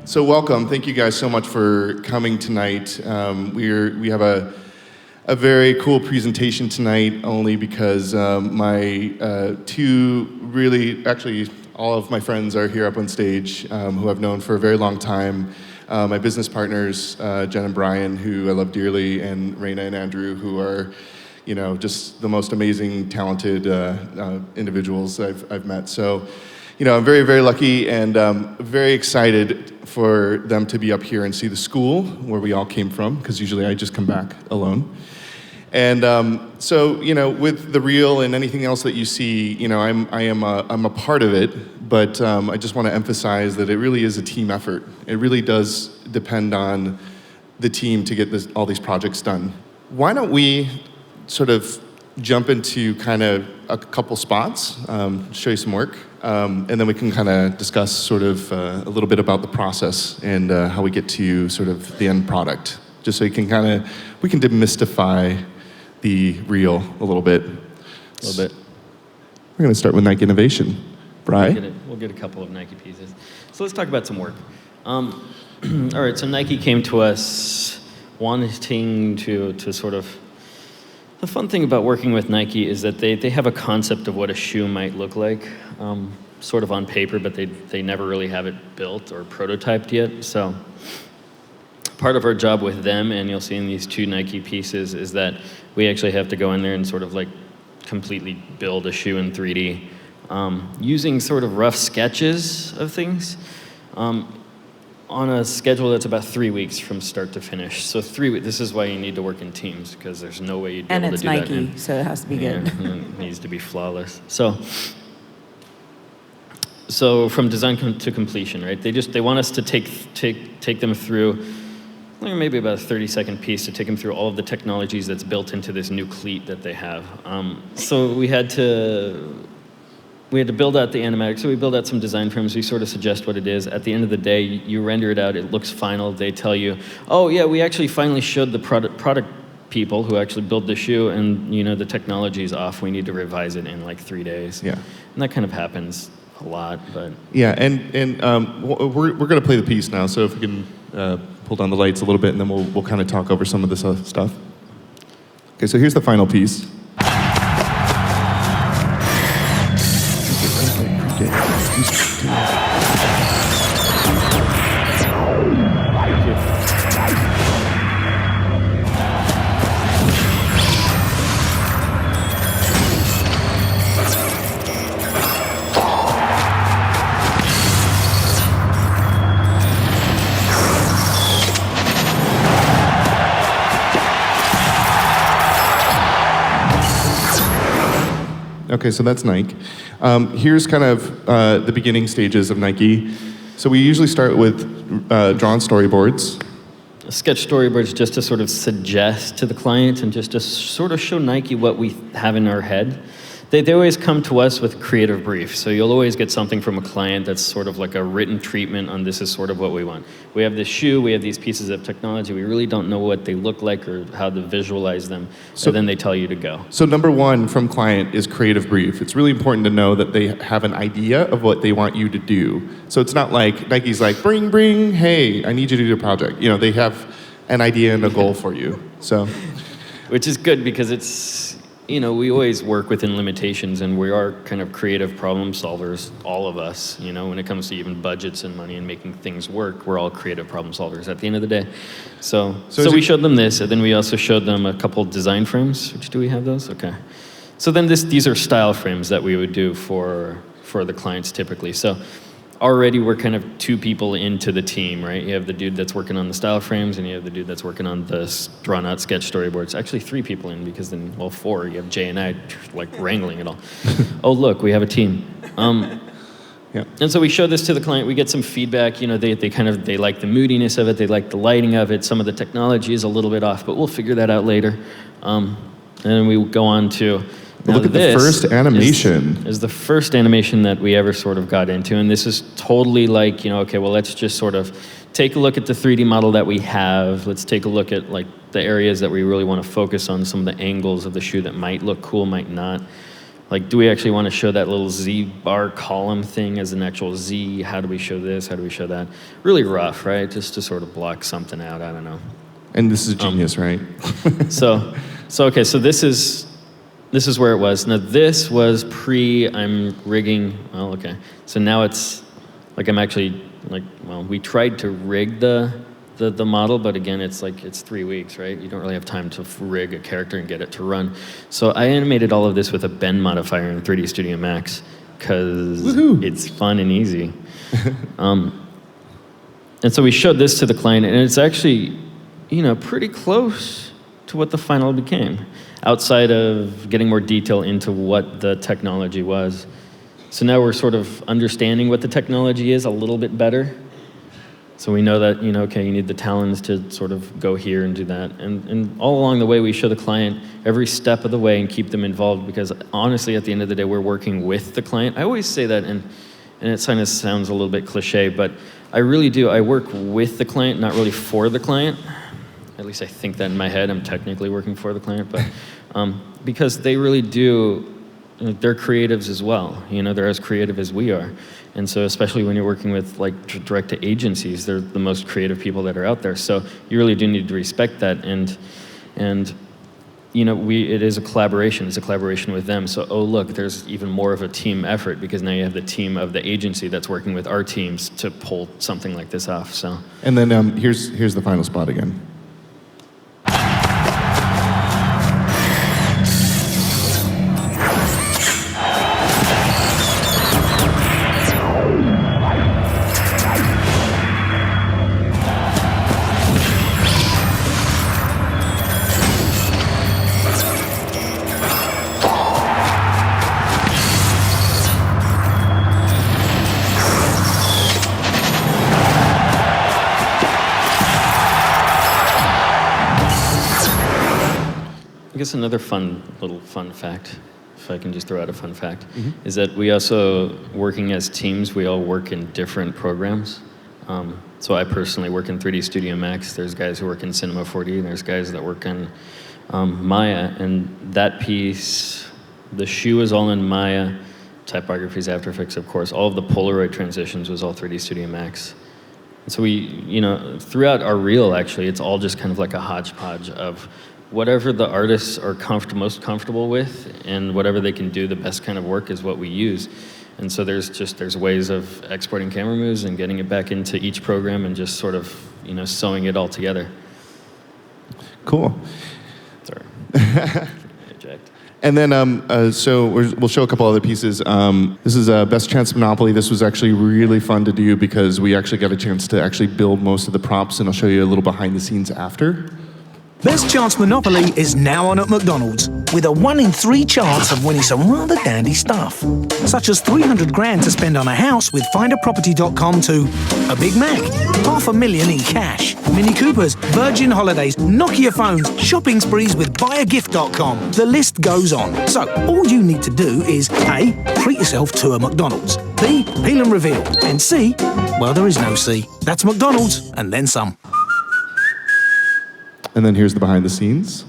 So welcome. Thank you guys so much for coming tonight. We have a very cool presentation tonight, only because my two really, actually all of my friends are here up on stage, who I've known for a very long time. My business partners, Jen and Brian, who I love dearly, and Raina and Andrew, who are, just the most amazing, talented individuals I've met. So, I'm very, very lucky and very excited for them to be up here and see the school where we all came from, because usually I just come back alone. And so, with the reel and anything else that you see, I'm a part of it, but I just want to emphasize that it really is a team effort. It really does depend on the team to get all these projects done. Why don't we sort of jump into kind of a couple spots, show you some work, and then we can kind of discuss sort of a little bit about the process and how we get to sort of the end product, just so you can we can demystify the reel a little bit. We're going to start with Nike Innovation. Bri? We'll get a couple of Nike pieces. So let's talk about some work. All right, so Nike came to us wanting to sort of... The fun thing about working with Nike is that they have a concept of what a shoe might look like, sort of on paper, but they never really have it built or prototyped yet. So part of our job with them, and you'll see in these two Nike pieces, is that we actually have to go in there and sort of like completely build a shoe in 3D, using sort of rough sketches of things, on a schedule that's about 3 weeks from start to finish. So 3 weeks, this is why you need to work in teams, because there's no way you'd be able to do that. And it's Nike, so it has to be good. It needs to be flawless. So from design to completion, right? They want us to take them through, maybe about a 30-second piece, to take them through all of the technologies that's built into this new cleat that they have. So we had to build out the animatic. So we build out some design frames. We sort of suggest what it is. At the end of the day, you render it out. It looks final. They tell you, oh yeah, we actually finally showed the product people who actually build the shoe, and the technology is off. We need to revise it in like 3 days. Yeah. And that kind of happens a lot, but yeah. And we're going to play the piece now. So if we can pull down the lights a little bit, and then we'll kind of talk over some of this stuff. Okay. So here's the final piece. Okay, so that's Nike. Here's kind of the beginning stages of Nike. So we usually start with drawn storyboards. Sketch storyboards just to sort of suggest to the client and just to sort of show Nike what we have in our head. They always come to us with creative briefs, so you'll always get something from a client that's sort of like a written treatment on this is sort of what we want. We have this shoe, we have these pieces of technology, we really don't know what they look like or how to visualize them, so then they tell you to go. So number one from client is creative brief. It's really important to know that they have an idea of what they want you to do. So it's not like Nike's like, bring, hey, I need you to do a project. They have an idea and a goal for you. So, which is good, because it's, we always work within limitations, and we are kind of creative problem solvers, all of us, when it comes to even budgets and money and making things work, we're all creative problem solvers at the end of the day. So we showed them this, and then we also showed them a couple design frames. Do we have those? Okay. So then these are style frames that we would do for the clients typically. So already we're kind of two people into the team, right? You have the dude that's working on the style frames, and you have the dude that's working on the drawn-out sketch storyboards. Actually, 3 people in, because then, 4. You have Jay and I, like, wrangling it all. Oh, look, we have a team. Yeah. And so we show this to the client. We get some feedback. They like the moodiness of it. They like the lighting of it. Some of the technology is a little bit off, but we'll figure that out later. And then we go on to... Look at the first animation. Is the first animation that we ever sort of got into, and this is totally like, okay, well, let's just sort of take a look at the 3D model that we have. Let's take a look at like the areas that we really want to focus on, some of the angles of the shoe that might look cool, might not. like, do we actually want to show that little Z bar column thing as an actual Z? How do we show this? How do we show that? Really rough, right? Just to sort of block something out. I don't know. And this is genius, right? So okay. So this is where it was. Now this was I'm rigging. Well, okay. So now it's like I'm actually like, well, we tried to rig the model, but again, it's 3 weeks, right? You don't really have time to rig a character and get it to run. So I animated all of this with a bend modifier in 3D Studio Max because it's fun and easy. And so we showed this to the client, and it's actually, pretty close to what the final became, outside of getting more detail into what the technology was. So now we're sort of understanding what the technology is a little bit better. So we know that, okay, you need the talons to sort of go here and do that. And all along the way, we show the client every step of the way and keep them involved, because honestly, at the end of the day, we're working with the client. I always say that, and it kind of sounds a little bit cliche, but I really do. I work with the client, not really for the client. At least I think that in my head. I'm technically working for the client, but because they really do, they're creatives as well. They're as creative as we are. And so especially when you're working with direct to agencies, they're the most creative people that are out there. So you really do need to respect that. And it is a collaboration. It's a collaboration with them. So, look, there's even more of a team effort, because now you have the team of the agency that's working with our teams to pull something like this off. So. And then here's the final spot again. I guess another fun fact, if I can just throw out a fun fact, is that we also, working as teams, we all work in different programs. So I personally work in 3D Studio Max. There's guys who work in Cinema 4D, and there's guys that work in Maya. And that piece, the shoe is all in Maya, typography's After Effects, of course. All of the Polaroid transitions was all 3D Studio Max. And so we, throughout our reel, actually, it's all just kind of like a hodgepodge of whatever the artists are most comfortable with, and whatever they can do the best kind of work is what we use. And so there's ways of exporting camera moves and getting it back into each program and just sort of, sewing it all together. Cool. Sorry. Eject. And then, so we'll show a couple other pieces. This is Best Chance Monopoly. This was actually really fun to do because we actually got a chance to actually build most of the props, and I'll show you a little behind the scenes after. Best Chance Monopoly is now on at McDonald's, with a 1 in 3 chance of winning some rather dandy stuff, such as 300 grand to spend on a house with findaproperty.com to a Big Mac, $500,000 in cash, Mini Coopers, Virgin Holidays, Nokia phones, shopping sprees with buyagift.com. The list goes on. So all you need to do is A, treat yourself to a McDonald's, B, peel and reveal, and C, well, there is no C. That's McDonald's and then some. And then here's the behind the scenes.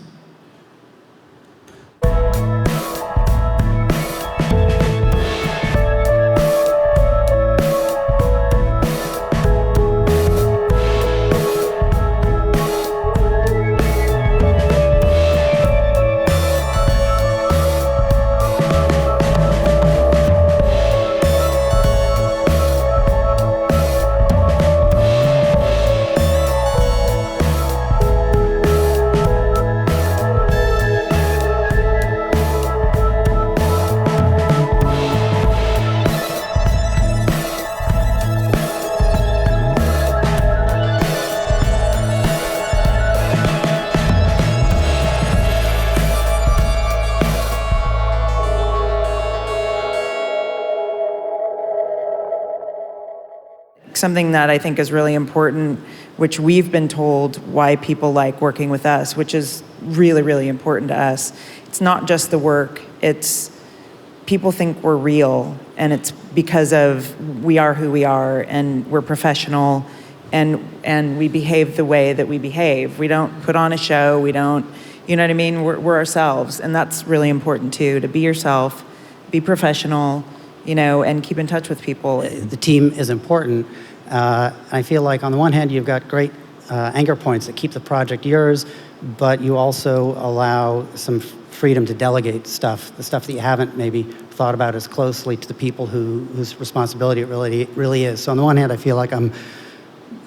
Something that I think is really important, which we've been told why people like working with us, which is really, really important to us. It's not just the work, it's people think we're real, and it's because of we are who we are, and we're professional, and we behave the way that we behave. We don't put on a show, we don't, you know what I mean? We're ourselves, and that's really important too, to be yourself, be professional, and keep in touch with people. The team is important. I feel like on the one hand, you've got great anchor points that keep the project yours, but you also allow some freedom to delegate stuff, the stuff that you haven't maybe thought about as closely, to the people whose responsibility it really is. So on the one hand, I feel like I'm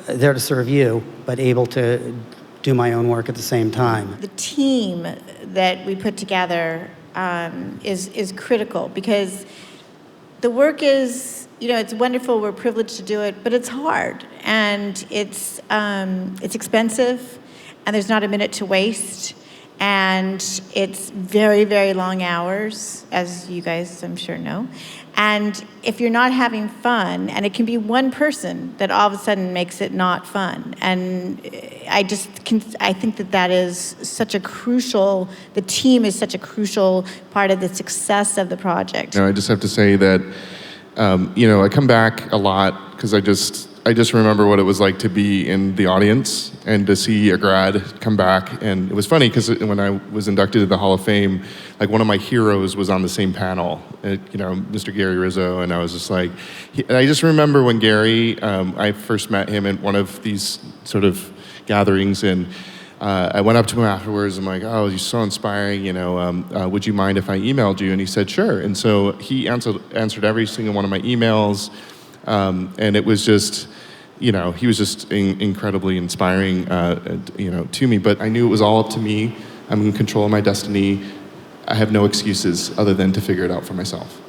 there to serve you, but able to do my own work at the same time. The team that we put together is critical, because the work is, it's wonderful, we're privileged to do it, but it's hard, and it's expensive, and there's not a minute to waste, and it's very, very long hours, as you guys, I'm sure, know. And if you're not having fun, and it can be one person that all of a sudden makes it not fun. And I think that is such a crucial, the team is such a crucial part of the success of the project. I just have to say that, I come back a lot because I just remember what it was like to be in the audience and to see a grad come back. And it was funny because when I was inducted to the Hall of Fame, like one of my heroes was on the same panel, Mr. Gary Rizzo. And I was just like, and I just remember when Gary, I first met him at one of these sort of gatherings, and I went up to him afterwards. I'm like, oh, you're so inspiring. Would you mind if I emailed you? And he said, sure. And so he answered every single one of my emails. And it was just, he was just incredibly inspiring, to me. But I knew it was all up to me. I'm in control of my destiny. I have no excuses other than to figure it out for myself.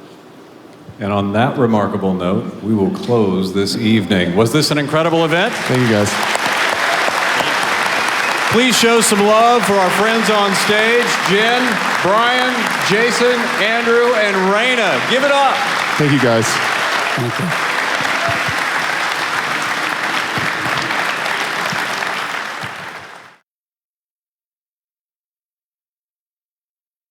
And on that remarkable note, we will close this evening. Was this an incredible event? Thank you, guys. Please show some love for our friends on stage, Jen, Brian, Jayson, Andrew, and Raina. Give it up. Thank you, guys. Thank you.